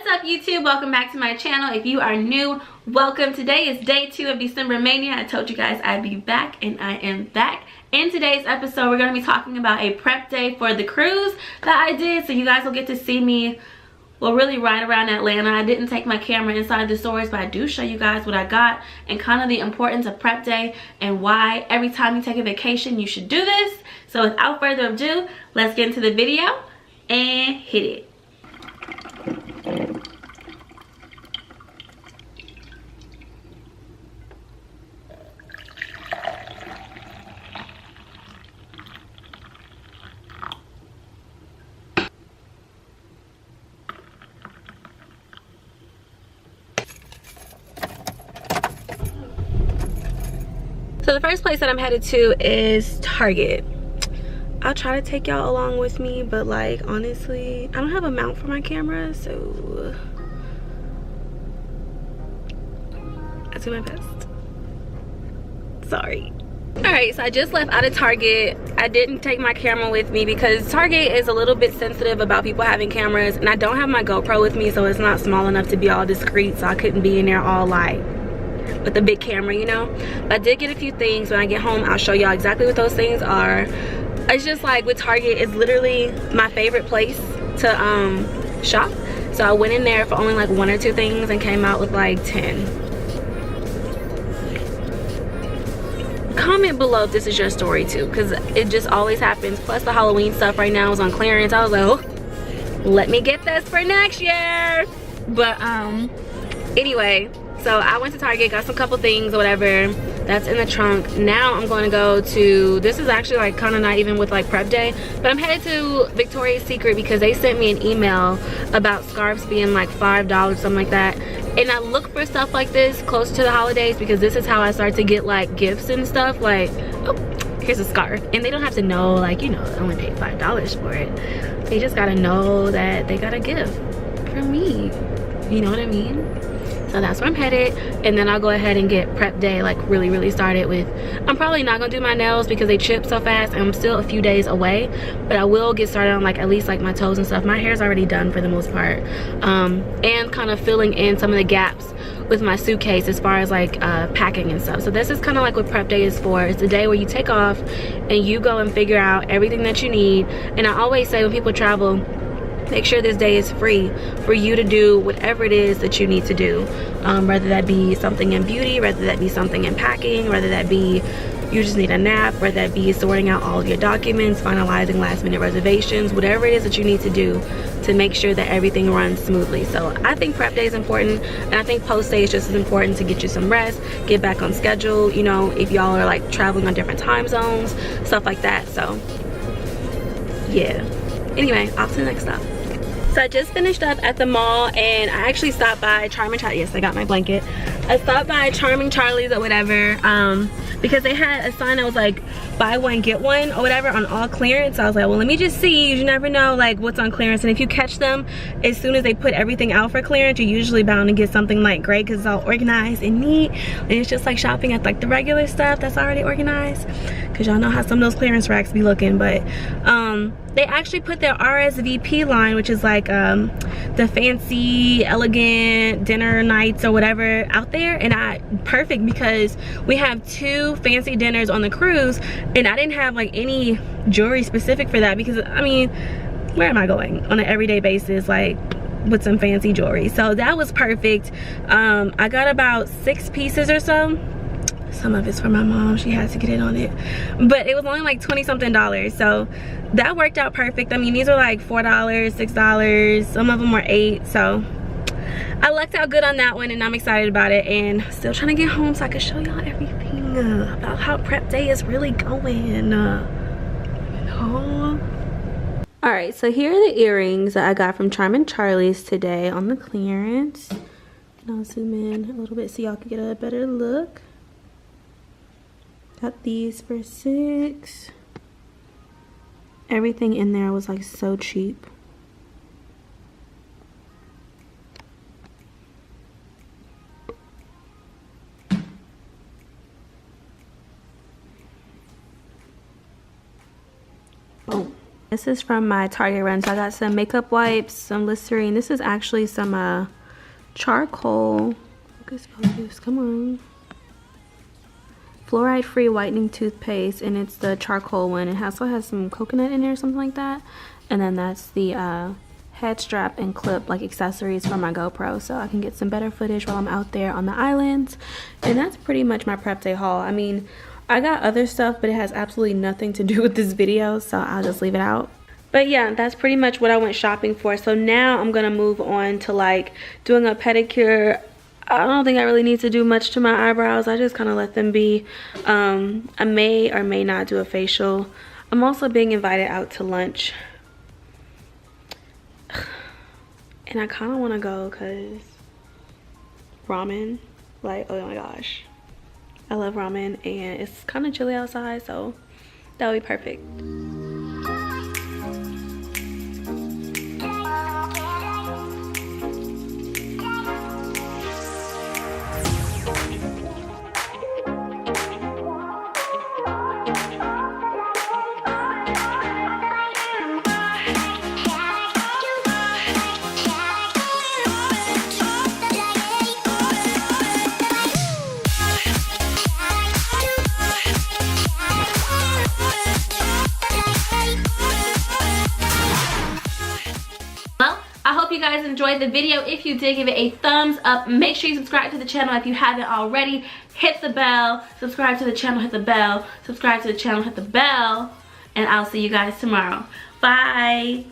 What's up, YouTube? Welcome back to my channel. If you are new, welcome. Today is day 2 of December Mania. I told you guys I'd be back, and I am back. In today's episode, we're going to be talking about a prep day for the cruise that I did, so you guys will get to see me, well, really right around Atlanta. I didn't take my camera inside the stores, but I do show you guys what I got and kind of the importance of prep day and why every time you take a vacation you should do this. So without further ado, let's get into the video and hit it. So the first place that I'm headed to is Target. I'll try to take y'all along with me, but like honestly, I don't have a mount for my camera, so I do my best. Sorry. Alright, so I just left out of Target. I didn't take my camera with me because Target is a little bit sensitive about people having cameras, and I don't have my GoPro with me, so it's not small enough to be all discreet, so I couldn't be in there all like with a big camera, you know. But I did get a few things. When I get home, I'll show y'all exactly what those things are. It's just like with Target, it's literally my favorite place to shop. So I went in there for only like 1 or 2 things and came out with like 10. Comment below if this is your story too, because it just always happens. Plus the Halloween stuff right now is on clearance. I was like, oh, let me get this for next year. But anyway, so I went to Target, got some couple things or whatever. That's in the trunk. Now I'm going to go to, this is actually like kind of not even with like prep day, but I'm headed to Victoria's Secret because they sent me an email about scarves being like $5, something like that. And I look for stuff like this close to the holidays because this is how I start to get like gifts and stuff. Like, oh, here's a scarf. And they don't have to know, like, you know, I only paid $5 for it. They just gotta know that they got a gift from me. You know what I mean? So that's where I'm headed, and then I'll go ahead and get prep day like really started with. I'm probably not gonna do my nails because they chip so fast and I'm still a few days away, but I will get started on like at least like my toes and stuff. My hair's already done for the most part, and kind of filling in some of the gaps with my suitcase as far as like packing and stuff. So this is kind of like what prep day is for. It's the day where you take off and you go and figure out everything that you need. And I always say when people travel, make sure this day is free for you to do whatever it is that you need to do, whether that be something in beauty, whether that be something in packing, whether that be you just need a nap, whether that be sorting out all of your documents, finalizing last minute reservations, whatever it is that you need to do to make sure that everything runs smoothly. So I think prep day is important, and I think post day is just as important to get you some rest, get back on schedule, you know, if y'all are like traveling on different time zones, stuff like that. So yeah, anyway, off to the next stop. So I just finished up at the mall, and I actually stopped by Charming Charlie. Yes, I got my blanket. I stopped by Charming Charlie's or whatever, because they had a sign that was like buy one get one or whatever on all clearance. So I was like, well, let me just see. You never know like what's on clearance, and if you catch them as soon as they put everything out for clearance, you're usually bound to get something like great because it's all organized and neat, and it's just like shopping at like the regular stuff that's already organized, because y'all know how some of those clearance racks be looking. But they actually put their RSVP line, which is like the fancy elegant dinner nights or whatever, out there, and perfect because we have 2 fancy dinners on the cruise, and I didn't have like any jewelry specific for that because I mean, where am I going on an everyday basis like with some fancy jewelry? So that was perfect. I got about 6 pieces or so. Some of it's for my mom, she had to get in on it, but it was only like 20 something dollars, so that worked out perfect. I mean, these are like $4, $6, some of them were $8, so I lucked out good on that one, and I'm excited about it, and still trying to get home so I can show y'all everything about how prep day is really going. Alright, so here are the earrings that I got from Charming Charlie's today on the clearance, and I'll zoom in a little bit so y'all can get a better look. Got these for $6. Everything in there was like so cheap. Boom. This is from my Target run. So I got some makeup wipes, some Listerine. This is actually some charcoal. Focus, come on. Fluoride free whitening toothpaste, and it's the charcoal one. It also has some coconut in there or something like that. And then that's the head strap and clip, like accessories for my GoPro, so I can get some better footage while I'm out there on the islands. And that's pretty much my prep day haul. I mean, I got other stuff, but it has absolutely nothing to do with this video, so I'll just leave it out. But yeah, that's pretty much what I went shopping for. So now I'm gonna move on to like doing a pedicure. I don't think I really need to do much to my eyebrows. I just kind of let them be. I may or may not do a facial. I'm also being invited out to lunch. And I kind of want to go because ramen, like, oh my gosh. I love ramen and it's kind of chilly outside, so that would be perfect. You guys enjoyed the video. If you did, give it a thumbs up. Make sure you subscribe to the channel if you haven't already. Hit the bell, subscribe to the channel, hit the bell, subscribe to the channel, hit the bell, and I'll see you guys tomorrow. Bye.